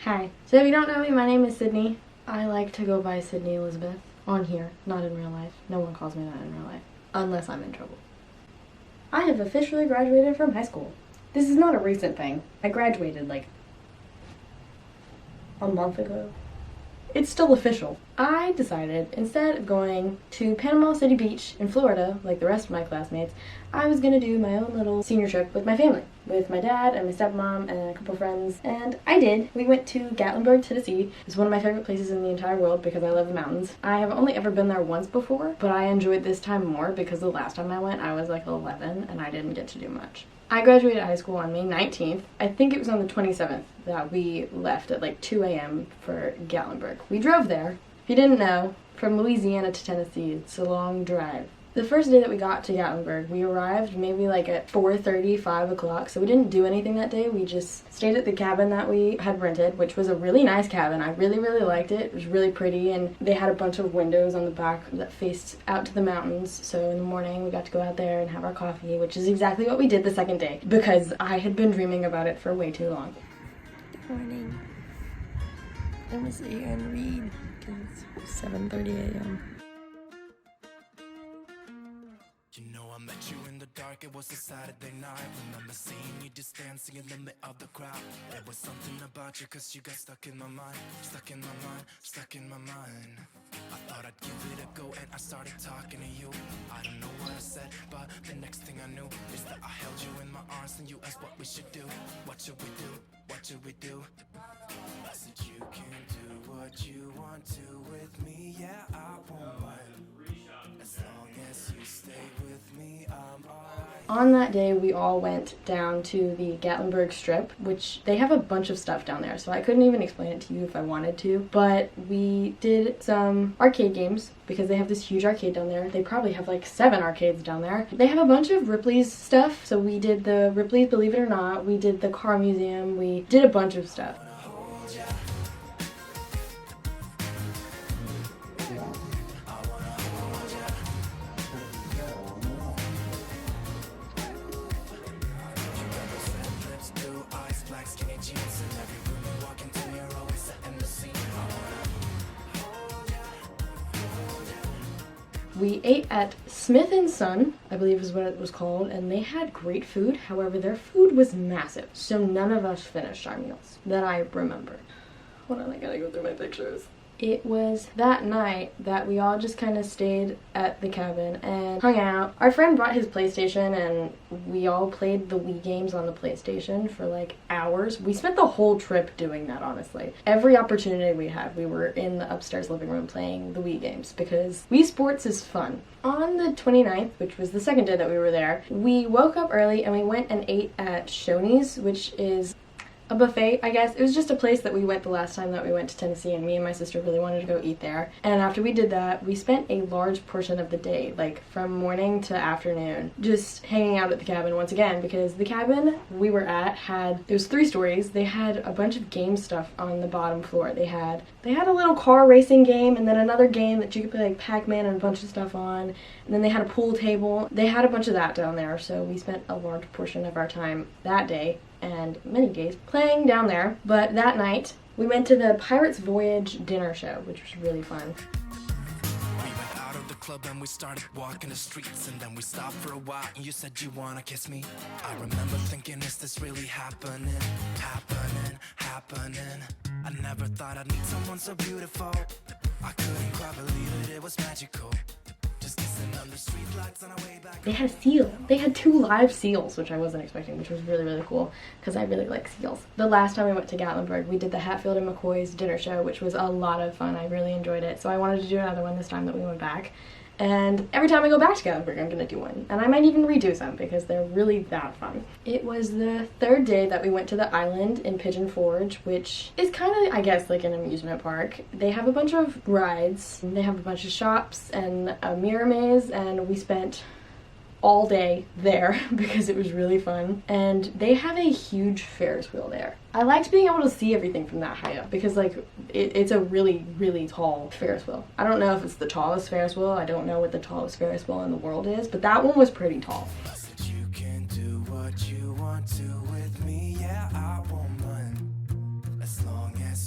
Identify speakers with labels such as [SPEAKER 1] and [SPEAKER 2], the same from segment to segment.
[SPEAKER 1] Hi. So if you don't know me, my name is Sydney. I like to go by Sydney Elizabeth. On here, not in real life. No one calls me that in real life. Unless I'm in trouble. I have officially graduated from high school. This is not a recent thing. I graduated like a month ago. It's still official. I decided, instead of going to Panama City Beach in Florida, like the rest of my classmates, I was gonna do my own little senior trip with my family. With my dad and my stepmom and a couple friends. And I did. We went to Gatlinburg, Tennessee. It's one of my favorite places in the entire world because I love the mountains. I have only ever been there once before, but I enjoyed this time more because the last time I went, I was like 11 and I didn't get to do much. I graduated high school on May 19th. I think it was on the 27th that we left at like 2 a.m. for Gatlinburg. We drove there. If you didn't know, from Louisiana to Tennessee, it's a long drive. The first day that we got to Gatlinburg, we arrived maybe like at 4:30, 5 o'clock, so we didn't do anything that day. We just stayed at the cabin that we had rented, which was a really nice cabin. I really liked it. It was really pretty, and they had a bunch of windows on the back that faced out to the mountains, so in the morning we got to go out there and have our coffee, which is exactly what we did the second day, because I had been dreaming about it for way too long.
[SPEAKER 2] Good morning. I'm gonna sit here and read because it's 7:30 a.m.
[SPEAKER 3] You know I met you in the dark, it was a Saturday night. Remember seeing you just dancing in the middle of the crowd. There was something about you cause you got stuck in my mind. Stuck in my mind, stuck in my mind. I thought I'd give it a go and I started talking to you. I don't know what I said, but the next thing I knew is that I held you in my arms and you asked what we should do. What should we do? What should we do? I said you can do what you want to with me. Yeah, I won't mind. As long as you stay with me, I'm alright.
[SPEAKER 1] On that day, we all went down to the Gatlinburg Strip, which they have a bunch of stuff down there, so I couldn't even explain it to you if I wanted to. But we did some arcade games because they have this huge arcade down there. They probably have like 7 arcades down there. They have a bunch of Ripley's stuff, so we did the Ripley's Believe It or Not, we did the car museum, we did a bunch of stuff. We ate at Smith & Son, I believe is what it was called, and they had great food. However, their food was massive, so none of us finished our meals that I remember. Hold on, I gotta go through my pictures. It was that night that we all just kind of stayed at the cabin and hung out. Our friend brought his PlayStation and we all played the Wii games on the PlayStation for like hours. We spent the whole trip doing that, honestly. Every opportunity we had, we were in the upstairs living room playing the Wii games because Wii Sports is fun. On the 29th, which was the second day that we were there, we woke up early and we went and ate at Shoney's, which is a buffet, I guess. It was just a place that we went the last time that we went to Tennessee, and me and my sister really wanted to go eat there. And after we did that, we spent a large portion of the day, like from morning to afternoon, just hanging out at the cabin once again, because the cabin we were at it was 3 stories. They had a bunch of game stuff on the bottom floor. They had a little car racing game, and then another game that you could play like Pac-Man and a bunch of stuff on. And then they had a pool table. They had a bunch of that down there, so we spent a large portion of our time that day and many days playing down there. But that night we went to the Pirates Voyage dinner show, which was really fun.
[SPEAKER 3] We went out of the club and we started walking the streets, and then we stopped for a while and you said you wanna kiss me. I remember thinking, is this really happening? I never thought I'd meet someone so beautiful. I couldn't quite believe it was magical. Under street lights on our way back.
[SPEAKER 1] They had a seal. They had 2 live seals, which I wasn't expecting, which was really cool because I really like seals. The last time we went to Gatlinburg, we did the Hatfield and McCoy's dinner show, which was a lot of fun. I really enjoyed it, so I wanted to do another one this time that we went back. And every time I go back to Gatlinburg, I'm gonna do one. And I might even redo some because they're really that fun. It was the 3rd day that we went to the island in Pigeon Forge, which is kind of, I guess, like an amusement park. They have a bunch of rides. They have a bunch of shops and a mirror maze, and we spent all day there because it was really fun. And they have a huge Ferris wheel there. I liked being able to see everything from that high up because like it's a really tall Ferris wheel. I don't know if it's the tallest Ferris wheel. I don't know what the tallest Ferris wheel in the world is, but that one was pretty tall.
[SPEAKER 3] I said you can do what you want to with me. Yeah, I won't mind as long as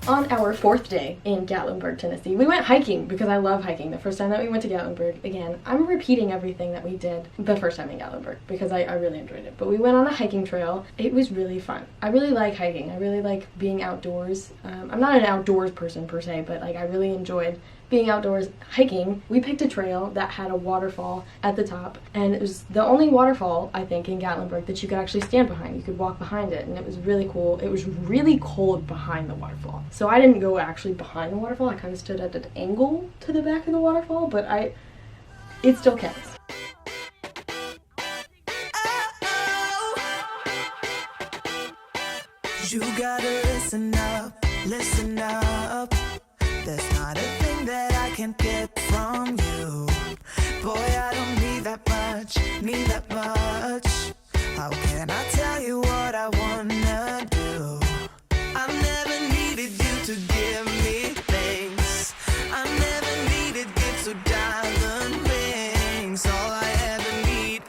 [SPEAKER 1] On our 4th day in Gatlinburg, Tennessee, we went hiking because I love hiking. The first time that we went to Gatlinburg, again, I'm repeating everything that we did the first time in Gatlinburg because I really enjoyed it. But we went on a hiking trail. It was really fun. I really like hiking. I really like being outdoors. I'm not an outdoors person per se, but like I really enjoyed being outdoors hiking. We picked a trail that had a waterfall at the top, and it was the only waterfall, I think, in Gatlinburg that you could actually stand behind. You could walk behind it, and it was really cool. It was really cold behind the waterfall. So I didn't go actually behind the waterfall. I kind of stood at an angle to the back of the waterfall, but it still counts.
[SPEAKER 3] You gotta listen up, listen up. There's not a thing that I can't get from you. Boy, I don't need that much, need that much. How can I tell you what I wanna do? I never needed you to give me things. I never needed gifts or diamond rings. All I ever need,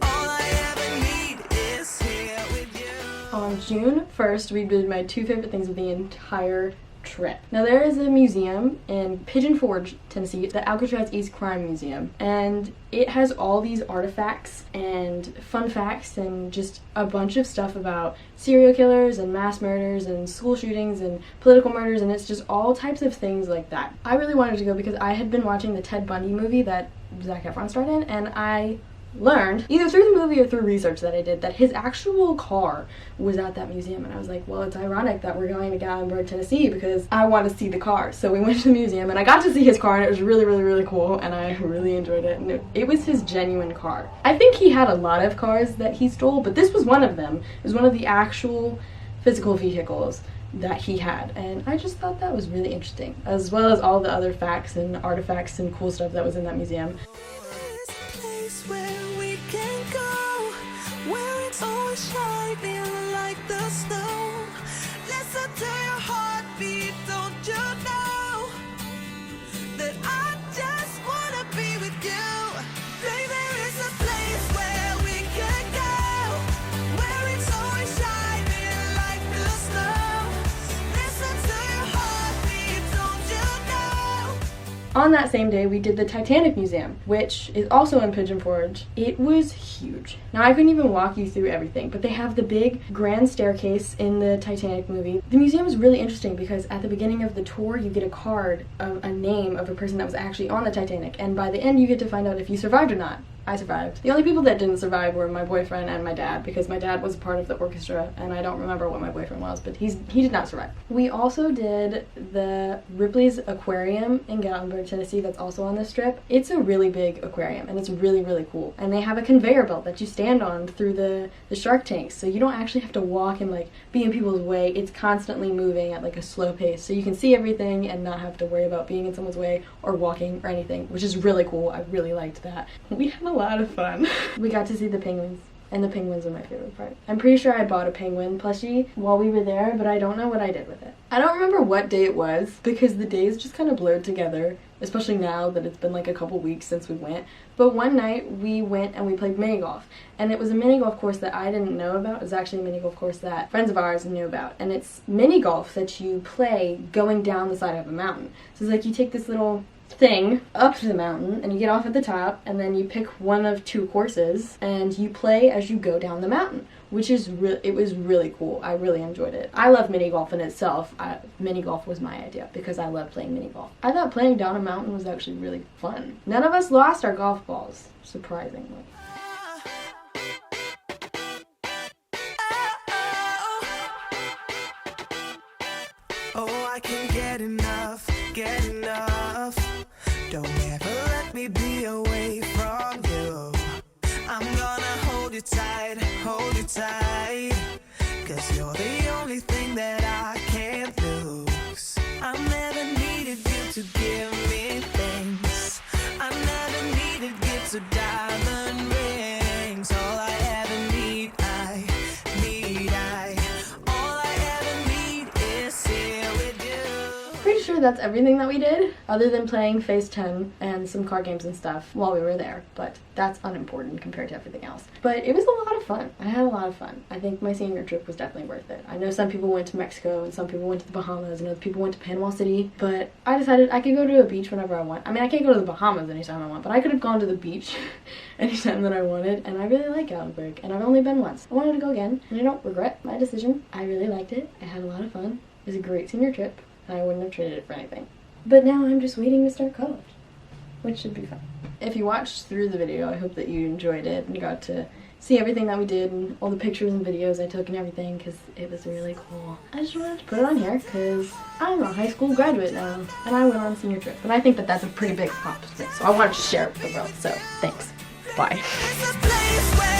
[SPEAKER 3] all I ever need is here with you.
[SPEAKER 1] On June 1st, we did my 2 favorite things of the entire trip. Now there is a museum in Pigeon Forge, Tennessee, the Alcatraz East Crime Museum, and it has all these artifacts and fun facts and just a bunch of stuff about serial killers and mass murders and school shootings and political murders, and it's just all types of things like that. I really wanted to go because I had been watching the Ted Bundy movie that Zac Efron starred in, and I learned, either through the movie or through research that I did, that his actual car was at that museum. And I was like, well, it's ironic that we're going to Gatlinburg, Tennessee because I want to see the car. So we went to the museum and I got to see his car, and it was really, really, really cool, and I really enjoyed it. And it was his genuine car. I think he had a lot of cars that he stole, but this was one of them. It was one of the actual physical vehicles that he had, and I just thought that was really interesting, as well as all the other facts and artifacts and cool stuff that was in that museum.
[SPEAKER 3] Where we can go, where it's always shining like the snow. Listen to your heartbeat, don't you know that I just wanna be with you? Baby, there is a place where we can go, where it's always shining like the snow. Listen to your heartbeat, don't you know?
[SPEAKER 1] On that same day, we did the Titanic Museum, which is also in Pigeon Forge. It was huge. Now, I couldn't even walk you through everything, but they have the big grand staircase in the Titanic movie. The museum is really interesting because at the beginning of the tour, you get a card of a name of a person that was actually on the Titanic, and by the end, you get to find out if you survived or not. I survived. The only people that didn't survive were my boyfriend and my dad, because my dad was a part of the orchestra, and I don't remember what my boyfriend was, but he did not survive. We also did the Ripley's Aquarium in Gatlinburg, Tennessee, that's also on this trip. It's a really big aquarium, and it's really, really cool. And they have a conveyor belt that you stand on through the shark tanks, so you don't actually have to walk and like be in people's way. It's constantly moving at like a slow pace, so you can see everything and not have to worry about being in someone's way or walking or anything, which is really cool. I really liked that. We had a lot of fun. We got to see the penguins, and the penguins are my favorite part. I'm pretty sure I bought a penguin plushie while we were there, but I don't know what I did with it. I don't remember what day it was because the days just kind of blurred together, especially now that it's been like a couple weeks since we went. But one night we went and we played mini golf, and it was a mini golf course that I didn't know about. It was actually a mini golf course that friends of ours knew about, and it's mini golf that you play going down the side of a mountain. So it's like you take this little thing up to the mountain and you get off at the top, and then you pick one of 2 courses and you play as you go down the mountain, which is it was really cool. I really enjoyed it. I love mini golf in itself. Mini golf was my idea because I love playing mini golf. I thought playing down a mountain was actually really fun. None of us lost our golf balls, surprisingly.
[SPEAKER 3] Oh, I can't get enough, get enough. Don't ever let me be away from you. I'm gonna hold you tight, 'cause you're the only thing that I can't lose. I never needed you to give me things. I never needed gifts or diamond rings. All I ever need, all I ever need is here with you.
[SPEAKER 1] Pretty sure that's everything that we did, other than playing Phase 10 and some card games and stuff while we were there, but that's unimportant compared to everything else. But it was a lot of fun. I had a lot of fun. I think my senior trip was definitely worth it. I know some people went to Mexico and some people went to the Bahamas and other people went to Panama City, but I decided I could go to a beach whenever I want. I mean, I can't go to the Bahamas anytime I want, but I could have gone to the beach anytime that I wanted, and I really like Gatlinburg, and I've only been once. I wanted to go again, and I don't regret my decision. I really liked it. I had a lot of fun. It was a great senior trip, and I wouldn't have traded it for anything. But now I'm just waiting to start college, which should be fun. If you watched through the video, I hope that you enjoyed it and you got to see everything that we did and all the pictures and videos I took and everything, because it was really cool. I just wanted to put it on here because I'm a high school graduate now and I went on a senior trip, and I think that that's a pretty big accomplishment, so I wanted to share it with the world. So thanks. Bye.